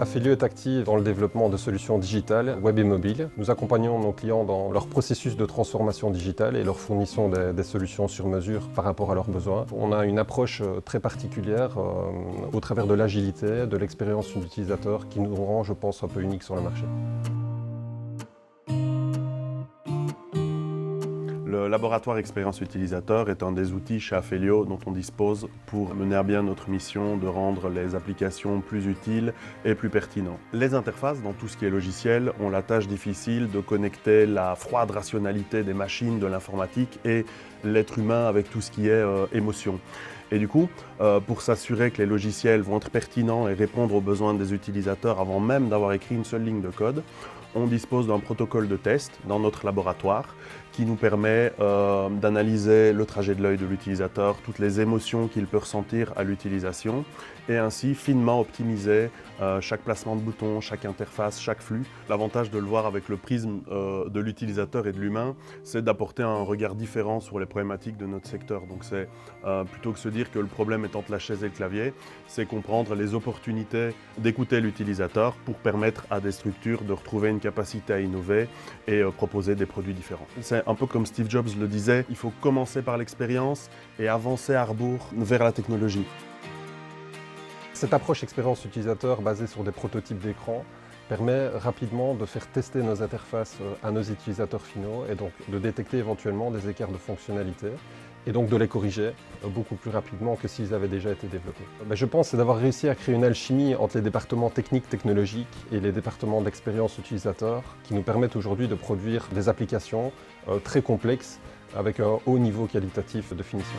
Afelio est active dans le développement de solutions digitales, web et mobile. Nous accompagnons nos clients dans leur processus de transformation digitale et leur fournissons des solutions sur mesure par rapport à leurs besoins. On a une approche très particulière au travers de l'agilité, de l'expérience utilisateur qui nous rend, je pense, un peu unique sur le marché. Le laboratoire expérience utilisateur est un des outils chez Afelio dont on dispose pour mener à bien notre mission de rendre les applications plus utiles et plus pertinentes. Les interfaces, dans tout ce qui est logiciel, ont la tâche difficile de connecter la froide rationalité des machines, de l'informatique et l'être humain avec tout ce qui est émotion. Et du coup, pour s'assurer que les logiciels vont être pertinents et répondre aux besoins des utilisateurs avant même d'avoir écrit une seule ligne de code, on dispose d'un protocole de test dans notre laboratoire qui nous permet d'analyser le trajet de l'œil de l'utilisateur, toutes les émotions qu'il peut ressentir à l'utilisation et ainsi finement optimiser chaque placement de bouton, chaque interface, chaque flux. L'avantage de le voir avec le prisme de l'utilisateur et de l'humain, c'est d'apporter un regard différent sur les problématiques de notre secteur. Donc c'est plutôt que se dire que le problème est entre la chaise et le clavier, c'est comprendre les opportunités d'écouter l'utilisateur pour permettre à des structures de retrouver une capacité à innover et proposer des produits différents. C'est un peu comme Steve Jobs le disait, il faut commencer par l'expérience et avancer à rebours vers la technologie. Cette approche expérience utilisateur basée sur des prototypes d'écran permet rapidement de faire tester nos interfaces à nos utilisateurs finaux et donc de détecter éventuellement des écarts de fonctionnalité et donc de les corriger beaucoup plus rapidement que s'ils avaient déjà été développés. Mais je pense que c'est d'avoir réussi à créer une alchimie entre les départements techniques, technologiques et les départements d'expérience utilisateur qui nous permettent aujourd'hui de produire des applications très complexes avec un haut niveau qualitatif de finition.